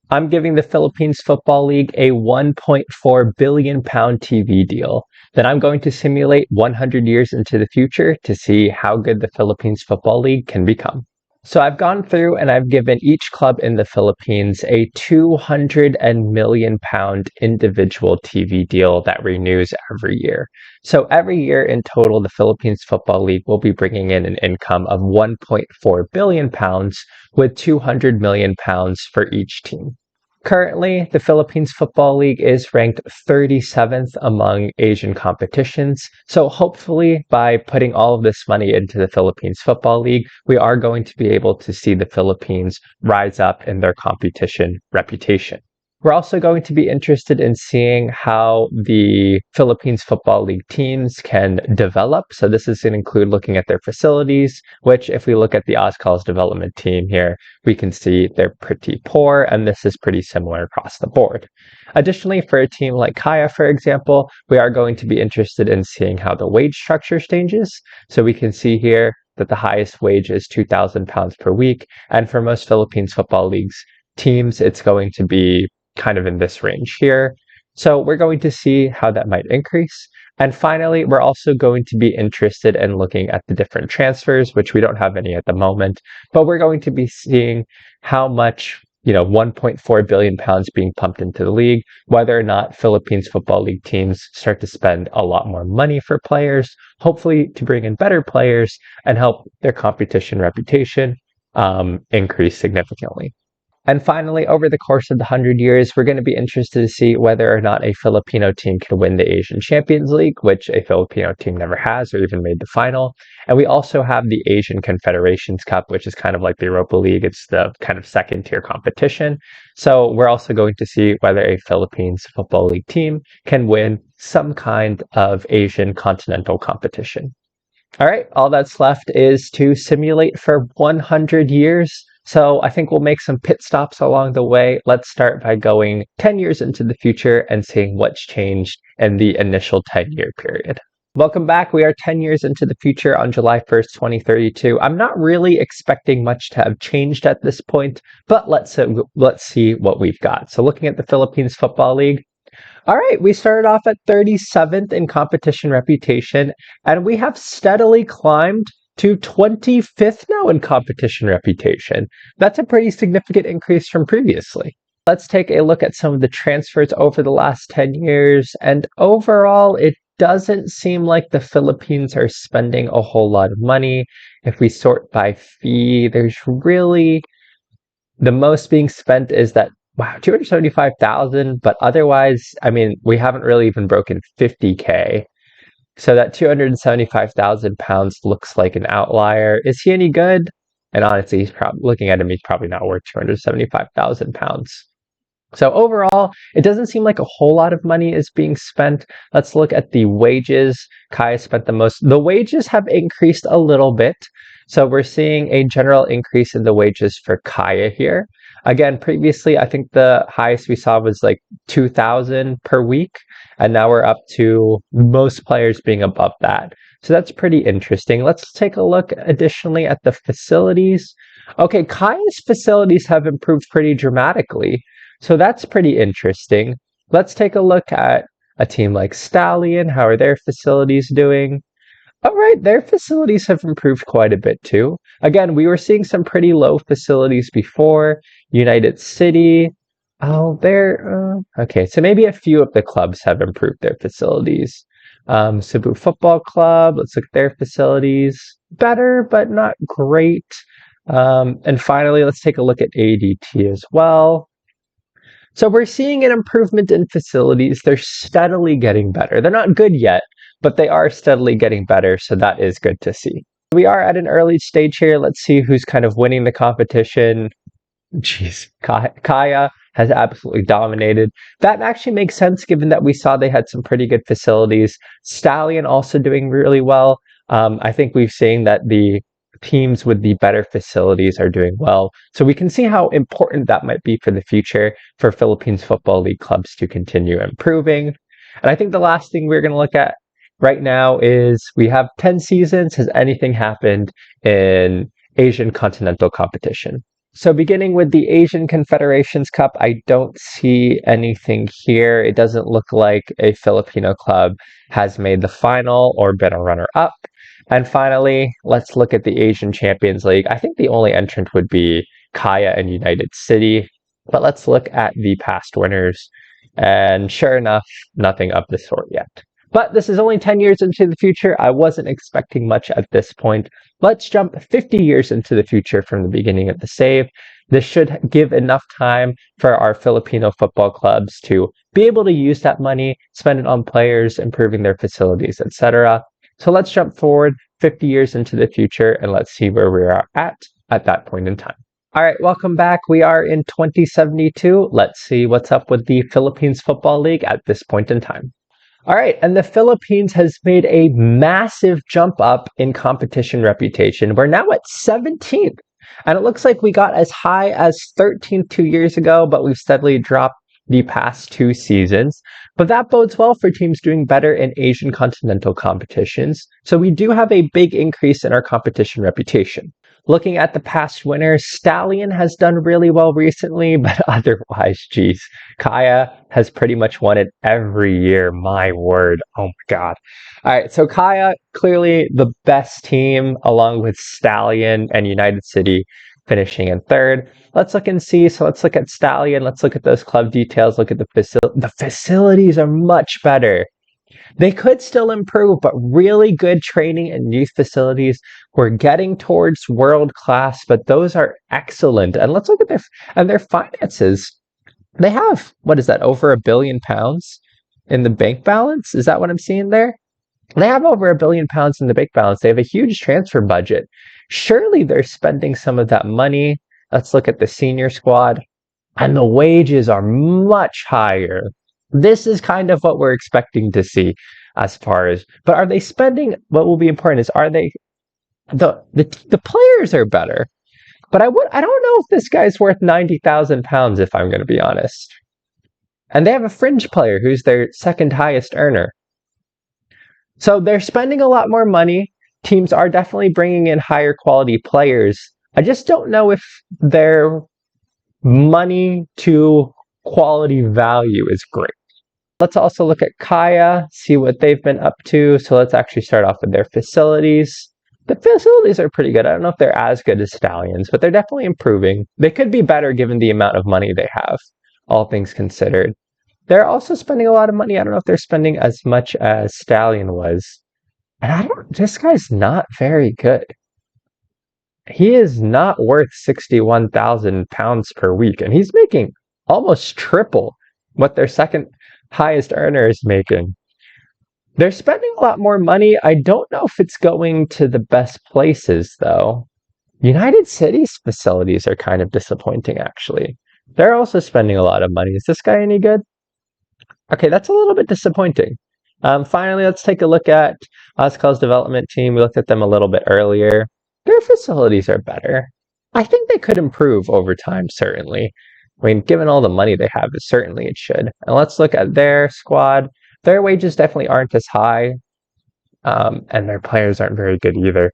I'm giving the Philippines Football League a £1.4 billion TV deal. Then I'm going to simulate 100 years into the future to see how good the Philippines Football League can become. So I've gone through and I've given each club in the Philippines a £200 million individual TV deal that renews every year. So every year in total, the Philippines Football League will be bringing in an income of £1.4 billion with £200 million for each team. Currently, the Philippines Football League is ranked 37th among Asian competitions. So hopefully by putting all of this money into the Philippines Football League, we are going to be able to see the Philippines rise up in their competition reputation. We're also going to be interested in seeing how the Philippines Football League teams can develop. So this is going to include looking at their facilities, which if we look at the Ozcals development team here, we can see they're pretty poor, and this is pretty similar across the board. Additionally, for a team like Kaya, for example, we are going to be interested in seeing how the wage structure changes. So we can see here that the highest wage is £2,000 per week. And for most Philippines Football Leagues teams, it's going to be kind of in this range here. So we're going to see how that might increase. And finally, we're also going to be interested in looking at the different transfers, which we don't have any at the moment, but we're going to be seeing how much, £1.4 billion being pumped into the league, whether or not Philippines Football League teams start to spend a lot more money for players, hopefully to bring in better players and help their competition reputation increase significantly. And finally, over the course of the 100 years, we're going to be interested to see whether or not a Filipino team can win the Asian Champions League, which a Filipino team never has or even made the final. And we also have the Asian Confederations Cup, which is kind of like the Europa League. It's the kind of second tier competition. So we're also going to see whether a Philippines Football League team can win some kind of Asian continental competition. All right, all that's left is to simulate for 100 years. So I think we'll make some pit stops along the way. Let's start by going 10 years into the future and seeing what's changed in the initial 10-year period. Welcome back. We are 10 years into the future on July 1st, 2032. I'm not really expecting much to have changed at this point, but let's see what we've got. So looking at the Philippines Football League, all right, we started off at 37th in competition reputation, and we have steadily climbed to 25th now in competition reputation. That's a pretty significant increase from previously. Let's take a look at some of the transfers over the last 10 years, and overall, it doesn't seem like the Philippines are spending a whole lot of money. If we sort by fee, there's really the most being spent is that, wow, 275,000, but otherwise, we haven't really even broken 50K. So that £275,000 looks like an outlier. Is he any good? And honestly, looking at him, he's probably not worth £275,000. So overall, it doesn't seem like a whole lot of money is being spent. Let's look at the wages. Kaya spent the most. The wages have increased a little bit. So we're seeing a general increase in the wages for Kaya here. Again, previously, I think the highest we saw was like 2,000 per week. And now we're up to most players being above that. So that's pretty interesting. Let's take a look additionally at the facilities. Okay, Kaya's facilities have improved pretty dramatically. So that's pretty interesting. Let's take a look at a team like Stallion. How are their facilities doing? All right, their facilities have improved quite a bit too. Again, we were seeing some pretty low facilities before. United City. Oh, they're okay. So maybe a few of the clubs have improved their facilities. Cebu Football Club. Let's look at their facilities. Better, but not great. And finally, let's take a look at ADT as well. So we're seeing an improvement in facilities. They're steadily getting better. They're not good yet, but they are steadily getting better. So that is good to see. We are at an early stage here. Let's see who's kind of winning the competition. Jeez, Kaya has absolutely dominated. That actually makes sense given that we saw they had some pretty good facilities. Stallion also doing really well. I think we've seen that the teams with the better facilities are doing well. So we can see how important that might be for the future for Philippines Football League clubs to continue improving. And I think the last thing we're going to look at right now is we have 10 seasons. Has anything happened in Asian continental competition? So beginning with the Asian Confederations Cup, I don't see anything here. It doesn't look like a Filipino club has made the final or been a runner-up. And finally, let's look at the Asian Champions League. I think the only entrant would be Kaya and United City. But let's look at the past winners. And sure enough, nothing of the sort yet. But this is only 10 years into the future. I wasn't expecting much at this point. Let's jump 50 years into the future from the beginning of the save. This should give enough time for our Filipino football clubs to be able to use that money, spend it on players, improving their facilities, etc. So let's jump forward 50 years into the future and let's see where we are at that point in time. All right, welcome back. We are in 2072. Let's see what's up with the Philippines Football League at this point in time. All right, and the Philippines has made a massive jump up in competition reputation. We're now at 17th, and it looks like we got as high as 13th 2 years ago, but we've steadily dropped the past 2 seasons. But that bodes well for teams doing better in Asian continental competitions. So we do have a big increase in our competition reputation. Looking at the past winners, Stallion has done really well recently, but otherwise, geez, Kaya has pretty much won it every year. My word. Oh my God. All right. So Kaya, clearly the best team along with Stallion and United City finishing in third. Let's look and see. So let's look at Stallion. Let's look at those club details. Look at the facility. The facilities are much better. They could still improve, but really good training and youth facilities. We're getting towards world class, but those are excellent. And let's look at their finances. They have, what is that, over £1 billion in the bank balance? Is that what I'm seeing there? They have over £1 billion in the bank balance. They have a huge transfer budget. Surely they're spending some of that money. Let's look at the senior squad. And the wages are much higher. This is kind of what we're expecting to see as far as, but are they spending, what will be important is, are they, the players are better, but I don't know if this guy's worth £90,000 if I'm going to be honest. And they have a fringe player who's their second highest earner. So they're spending a lot more money. Teams are definitely bringing in higher quality players. I just don't know if their money to quality value is great. Let's also look at Kaya, see what they've been up to. So let's actually start off with their facilities. The facilities are pretty good. I don't know if they're as good as Stallions, but they're definitely improving. They could be better given the amount of money they have, all things considered. They're also spending a lot of money. I don't know if they're spending as much as Stallion was. And this guy's not very good. He is not worth £61,000 per week, and he's making almost triple what their second highest earner is making. They're spending a lot more money. I don't know if it's going to the best places, though. United City's facilities are kind of disappointing, actually. They're also spending a lot of money. Is this guy any good? Okay, that's a little bit disappointing. Finally, let's take a look at Oscal's development team. We looked at them a little bit earlier. Their facilities are better. I think they could improve over time, certainly. I mean, given all the money they have, certainly it should. And let's look at their squad. Their wages definitely aren't as high, and their players aren't very good either.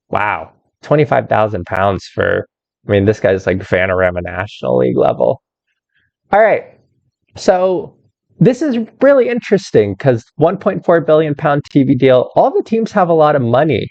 Wow, £25,000 for, I mean, this guy's like Vanarama National League level. All right, so this is really interesting because £1.4 billion TV deal, all the teams have a lot of money.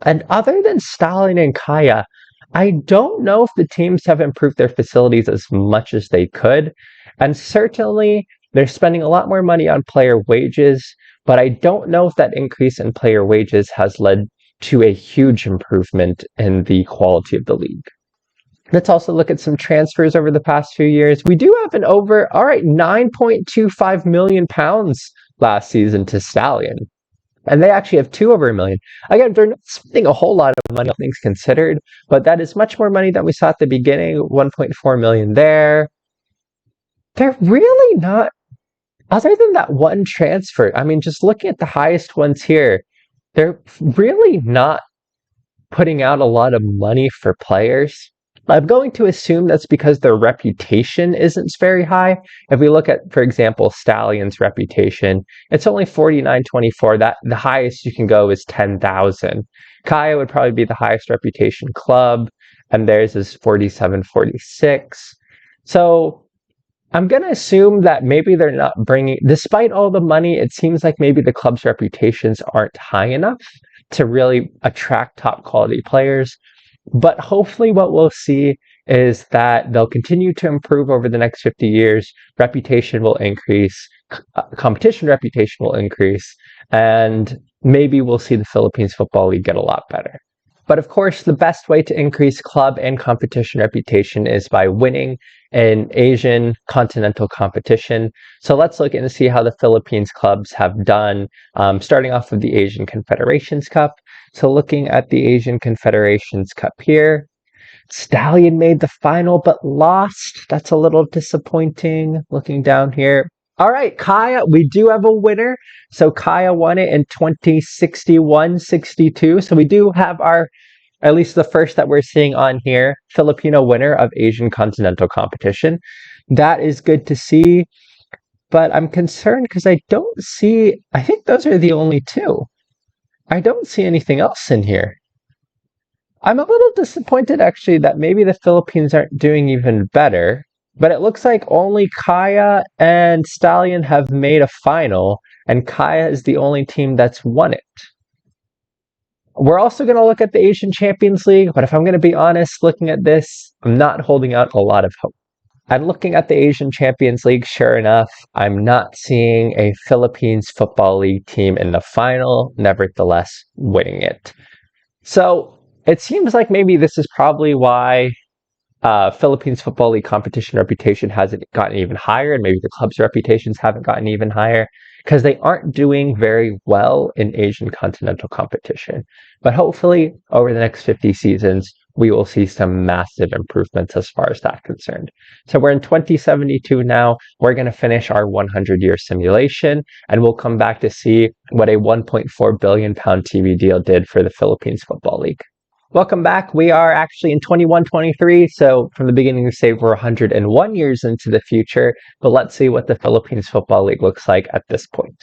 And other than Stalin and Kaya, I don't know if the teams have improved their facilities as much as they could. And certainly they're spending a lot more money on player wages, but I don't know if that increase in player wages has led to a huge improvement in the quality of the league. Let's also look at some transfers over the past few years. We do have £9.25 million last season to Stallion. And they actually have 2 over $1 million. Again, they're not spending a whole lot of money, all things considered, but that is much more money than we saw at the beginning. 1.4 million there. They're really not, other than that one transfer, I mean, just looking at the highest ones here, they're really not putting out a lot of money for players. I'm going to assume that's because their reputation isn't very high. If we look at, for example, Stallion's reputation, it's only 49.24. That the highest you can go is 10,000. Kaya would probably be the highest reputation club, and theirs is 47.46. So I'm going to assume that maybe they're not bringing, despite all the money, it seems like maybe the club's reputations aren't high enough to really attract top quality players. But hopefully what we'll see is that they'll continue to improve over the next 50 years. Reputation will increase, competition reputation will increase, and maybe we'll see the Philippines Football League get a lot better. But of course, the best way to increase club and competition reputation is by winning an Asian continental competition. So let's look and see how the Philippines clubs have done, starting off with the Asian Confederations Cup. So looking at the Asian Confederations Cup here, Stallion made the final but lost. That's a little disappointing. Looking down here. All right, Kaya, we do have a winner. So Kaya won it in 2061-62. So we do have our, at least the first that we're seeing on here, Filipino winner of Asian Continental Competition. That is good to see. But I'm concerned because I don't see, I think those are the only two. I don't see anything else in here. I'm a little disappointed actually that maybe the Philippines aren't doing even better, but it looks like only Kaya and Stallion have made a final, and Kaya is the only team that's won it. We're also going to look at the Asian Champions League, but if I'm going to be honest, looking at this, I'm not holding out a lot of hope. I'm looking at the Asian Champions League, sure enough, I'm not seeing a Philippines Football League team in the final, nevertheless winning it. So it seems like maybe this is probably why Philippines Football League competition reputation hasn't gotten even higher, and maybe the club's reputations haven't gotten even higher, because they aren't doing very well in Asian continental competition. But hopefully, over the next 50 seasons, we will see some massive improvements as far as that's concerned. So we're in 2072 now. We're going to finish our 100-year simulation, and we'll come back to see what a 1.4 billion pound TV deal did for the Philippines Football League. Welcome back. We are actually in 2123, so from the beginning of the save, we're 101 years into the future, but let's see what the Philippines Football League looks like at this point.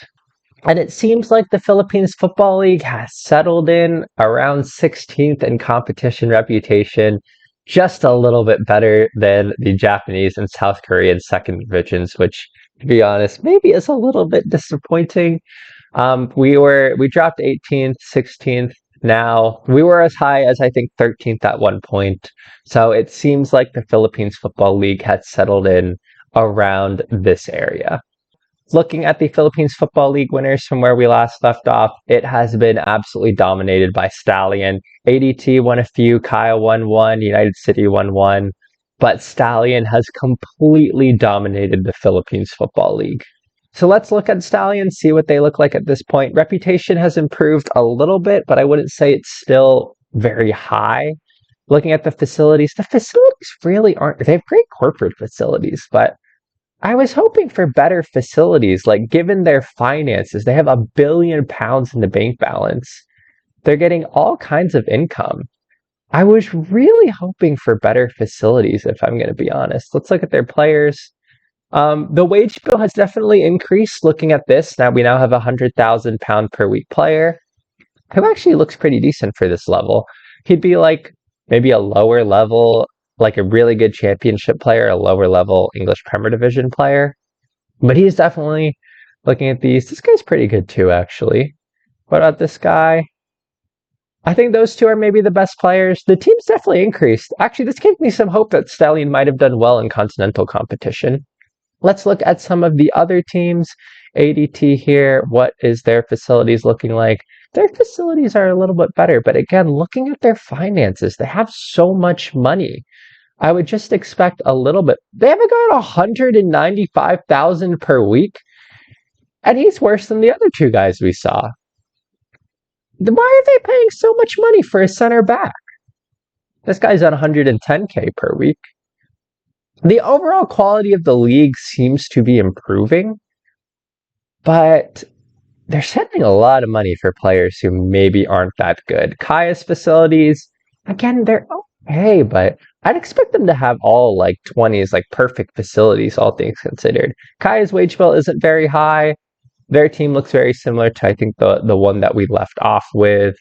And it seems like the Philippines Football League has settled in around 16th in competition reputation, just a little bit better than the Japanese and South Korean second divisions, which, to be honest, maybe is a little bit disappointing. We dropped 18th, 16th. Now, we were as high as I think 13th at one point. So it seems like the Philippines Football League has settled in around this area. Looking at the Philippines Football League winners from where we last left off, it has been absolutely dominated by Stallion. ADT won a few, Kaya won one, United City won one, but Stallion has completely dominated the Philippines Football League. So let's look at Stallion, see what they look like at this point. Reputation has improved a little bit, but I wouldn't say it's still very high. Looking at the facilities really aren't, they have great corporate facilities, but I was hoping for better facilities, like given their finances. They have £1 billion in the bank balance. They're getting all kinds of income. I was really hoping for better facilities, if I'm going to be honest. Let's look at their players. The wage bill has definitely increased. Looking at this, we now have £100,000 per week player, who actually looks pretty decent for this level. He'd be like maybe a lower level, like a really good championship player, a lower level English Premier Division player. But he's definitely, looking at these, this guy's pretty good too, actually. What about this guy? I think those two are maybe the best players. The team's definitely increased. Actually, this gave me some hope that Stallion might have done well in continental competition. Let's look at some of the other teams. ADT here, what is their facilities looking like? Their facilities are a little bit better, but again, looking at their finances, they have so much money. I would just expect a little bit. They have a guy at 195,000 per week, and he's worse than the other two guys we saw. Why are they paying so much money for a center back? This guy's on 110K per week. The overall quality of the league seems to be improving, but they're spending a lot of money for players who maybe aren't that good. Kaya's facilities, again, they're okay, but I'd expect them to have all like 20s, like perfect facilities, all things considered. Kaya's wage bill isn't very high. Their team looks very similar to, I think, the one that we left off with.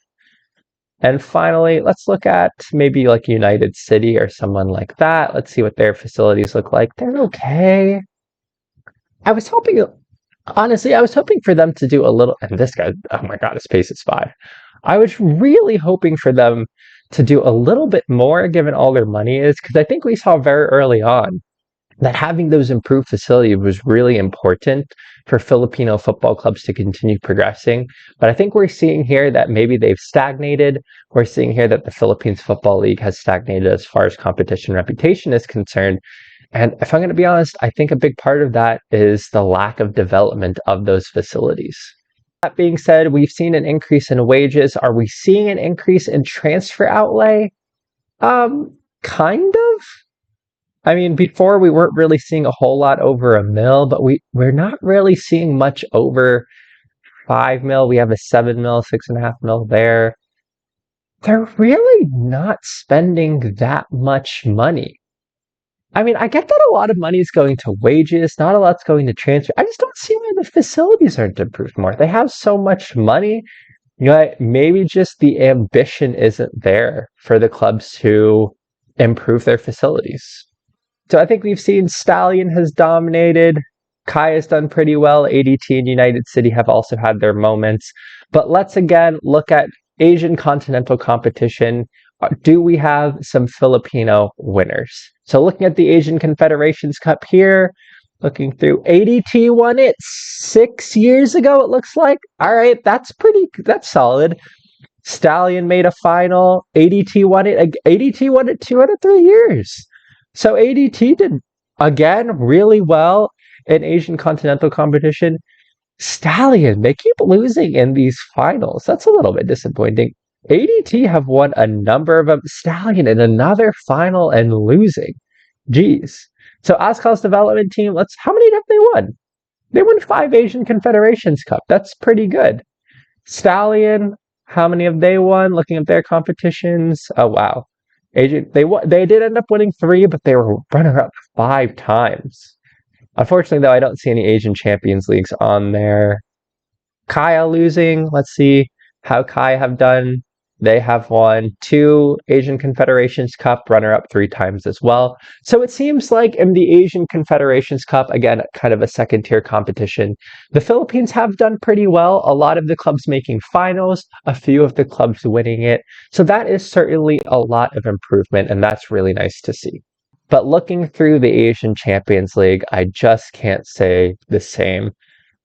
And finally, let's look at maybe like United City or someone like that. Let's see what their facilities look like. They're okay. I was hoping, honestly, I was hoping for them to do a little, and this guy, oh my God, his pace is 5. I was really hoping for them to do a little bit more given all their money is, because I think we saw very early on that having those improved facilities was really important for Filipino football clubs to continue progressing. But I think we're seeing here that maybe they've stagnated. We're seeing here that the Philippines Football League has stagnated as far as competition reputation is concerned. And if I'm going to be honest, I think a big part of that is the lack of development of those facilities. That being said, we've seen an increase in wages. Are we seeing an increase in transfer outlay? Kind of. I mean, before we weren't really seeing a whole lot over $1 million, but we're not really seeing much over $5 million. We have a $7 million, $6.5 million there. They're really not spending that much money. I mean, I get that a lot of money is going to wages, not a lot's going to transfer. I just don't see why the facilities aren't improved more. They have so much money. You know, maybe just the ambition isn't there for the clubs to improve their facilities. So I think we've seen Stallion has dominated. Kai has done pretty well. ADT and United City have also had their moments. But let's again look at Asian continental competition. Do we have some Filipino winners? So looking at the Asian Confederations Cup here, looking through, ADT won it 6 years ago, it looks like. All right, that's solid. Stallion made a final. ADT won it 2 out of 3 years. So ADT did, again, really well in Asian continental competition. Stallion, they keep losing in these finals. That's a little bit disappointing. ADT have won a number of them. Stallion in another final and losing. Jeez. So Ascal's development team, how many have they won? They won 5 Asian Confederations Cup. That's pretty good. Stallion, how many have they won? Looking at their competitions. Oh, wow. They did end up winning 3, but they were runner-up 5 times. Unfortunately, though, I don't see any Asian Champions Leagues on there. Kaya losing. Let's see how Kai have done. They have won 2 Asian Confederations Cup, runner-up 3 times as well. So it seems like in the Asian Confederations Cup, again, kind of a second-tier competition, the Philippines have done pretty well. A lot of the clubs making finals, a few of the clubs winning it. So that is certainly a lot of improvement, and that's really nice to see. But looking through the Asian Champions League, I just can't say the same.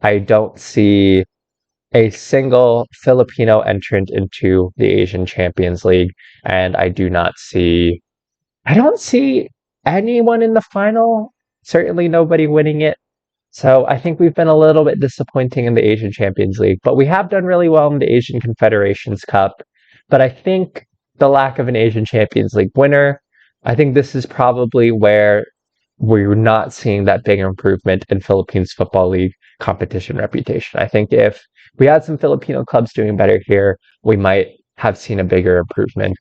I don't see a single Filipino entrant into the Asian Champions League, and I don't see anyone in the final, certainly nobody winning it. So I think we've been a little bit disappointing in the Asian Champions League, but we have done really well in the Asian Confederations Cup. But I think the lack of an Asian Champions League winner, I think this is probably where we're not seeing that big improvement in Philippines Football League competition reputation. I think if we had some Filipino clubs doing better here, we might have seen a bigger improvement.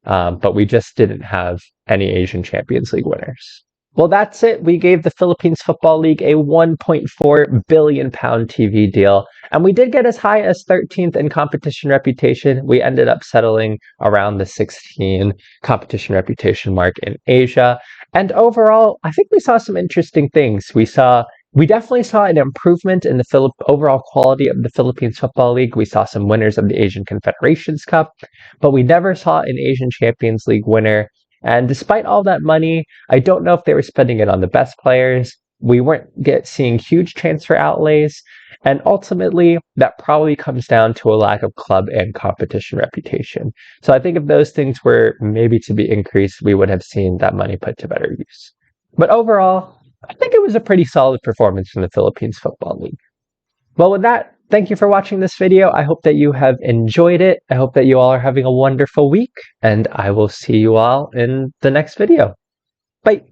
But we just didn't have any Asian Champions League winners. Well, that's it. We gave the Philippines Football League a £1.4 billion TV deal, and we did get as high as 13th in competition reputation. We ended up settling around the 16 competition reputation mark in Asia. And overall, I think we saw some interesting things. We definitely saw an improvement in the overall quality of the Philippines Football League. We saw some winners of the Asian Confederations Cup, but we never saw an Asian Champions League winner. And despite all that money, I don't know if they were spending it on the best players. We weren't seeing huge transfer outlays. And ultimately, that probably comes down to a lack of club and competition reputation. So I think if those things were maybe to be increased, we would have seen that money put to better use. But overall, I think it was a pretty solid performance from the Philippines Football League. Well, with that, thank you for watching this video. I hope that you have enjoyed it. I hope that you all are having a wonderful week, and I will see you all in the next video. Bye.